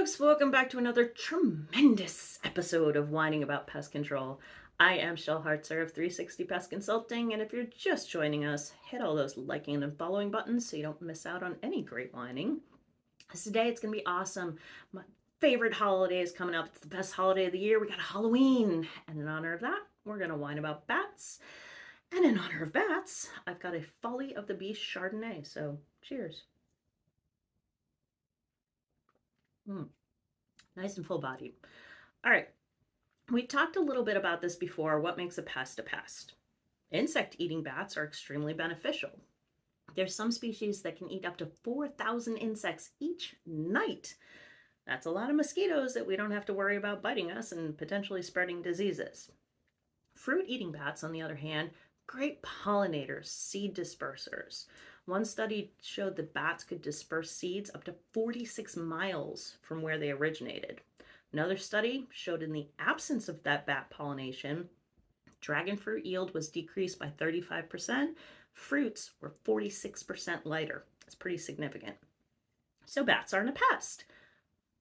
folks, welcome back to another tremendous episode of Whining About Pest Control. I am Shelby Hartzer of 360 Pest Consulting, and if you're just joining us, hit all those liking and following buttons so you don't miss out on any great whining. Today it's going to be awesome. My favorite holiday is coming up. It's the best holiday of the year. We got Halloween, and in honor of that, we're going to whine about bats. And in honor of bats, I've got a Folly of the Beast Chardonnay, so cheers. Nice and full bodied. All right, we talked a little bit about this before. What makes a pest a pest? Insect eating bats are extremely beneficial. There's some species that can eat up to 4,000 insects each night. That's a lot of mosquitoes that we don't have to worry about biting us and potentially spreading diseases. Fruit eating bats, on the other hand, great pollinators, seed dispersers. One study showed that bats could disperse seeds up to 46 miles from where they originated. Another study showed in the absence of that bat pollination, dragon fruit yield was decreased by 35%. Fruits were 46% lighter. That's pretty significant. So bats aren't a pest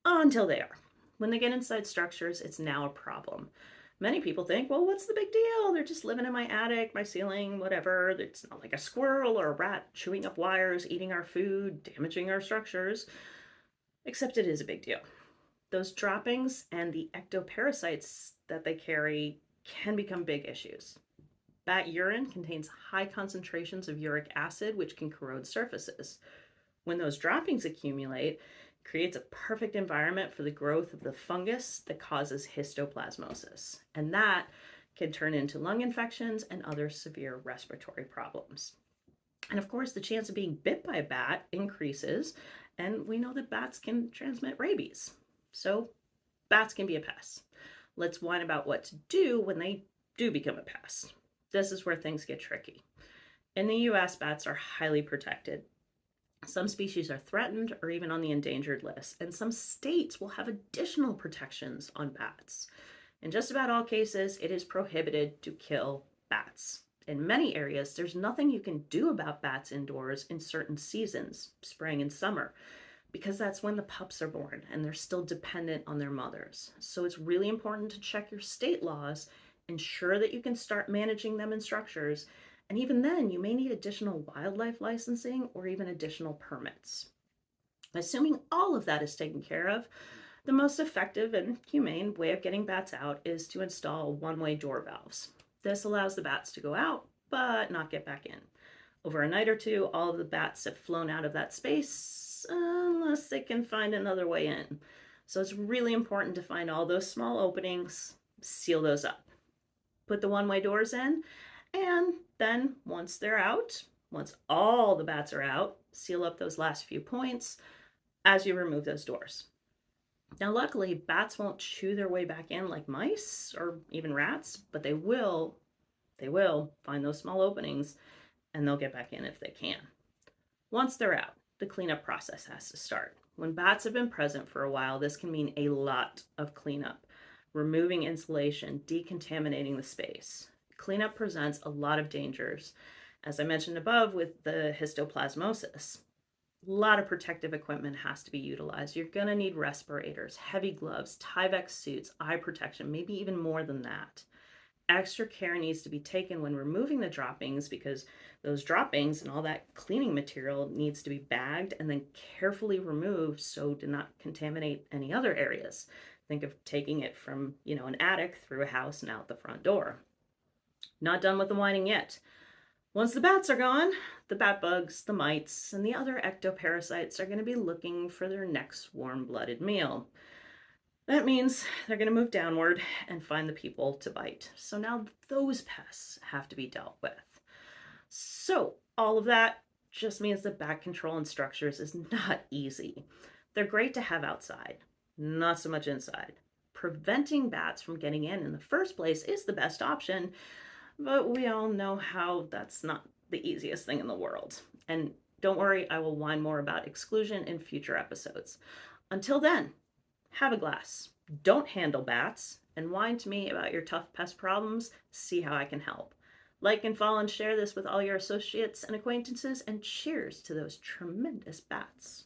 until they are. When they get inside structures, it's now a problem. Many people think, well, what's the big deal? They're just living in my attic, my ceiling, whatever. It's not like a squirrel or a rat chewing up wires, eating our food, damaging our structures. Except it is a big deal. Those droppings and the ectoparasites that they carry can become big issues. Bat urine contains high concentrations of uric acid, which can corrode surfaces. When those droppings accumulate, it creates a perfect environment for the growth of the fungus that causes histoplasmosis. And that can turn into lung infections and other severe respiratory problems. And of course, the chance of being bit by a bat increases, and we know that bats can transmit rabies. So bats can be a pest. Let's whine about what to do when they do become a pest. This is where things get tricky. In the US, bats are highly protected. Some species are threatened or even on the endangered list, and some states will have additional protections on bats. In just about all cases, it is prohibited to kill bats. In many areas, there's nothing you can do about bats indoors in certain seasons, spring and summer, because that's when the pups are born and they're still dependent on their mothers. So it's really important to check your state laws, ensure that you can start managing them in structures, and even then you may need additional wildlife licensing or even additional permits. Assuming all of that is taken care of, the most effective and humane way of getting bats out is to install one-way door valves. This allows the bats to go out, but not get back in. Over a night or two, all of the bats have flown out of that space, unless they can find another way in. So it's really important to find all those small openings, seal those up. Put the one-way doors in, and then once they're out, once all the bats are out, seal up those last few points as you remove those doors. Now, luckily, bats won't chew their way back in like mice or even rats, but they will find those small openings and they'll get back in if they can. Once they're out, the cleanup process has to start. When bats have been present for a while, this can mean a lot of cleanup, removing insulation, decontaminating the space. Cleanup presents a lot of dangers, as I mentioned above with the histoplasmosis. A lot of protective equipment has to be utilized. You're going to need respirators, heavy gloves, Tyvek suits, eye protection, maybe even more than that. Extra care needs to be taken when removing the droppings because those droppings and all that cleaning material needs to be bagged and then carefully removed so to not contaminate any other areas. Think of taking it from, an attic through a house and out the front door. Not done with the whining yet. Once the bats are gone, the bat bugs, the mites, and the other ectoparasites are going to be looking for their next warm-blooded meal. That means they're going to move downward and find the people to bite. So now those pests have to be dealt with. So all of that just means that bat control in structures is not easy. They're great to have outside, not so much inside. Preventing bats from getting in the first place is the best option, but we all know how that's not the easiest thing in the world. And don't worry, I will whine more about exclusion in future episodes. Until then, have a glass, don't handle bats, and whine to me about your tough pest problems, see how I can help. Like and follow and share this with all your associates and acquaintances, and cheers to those tremendous bats.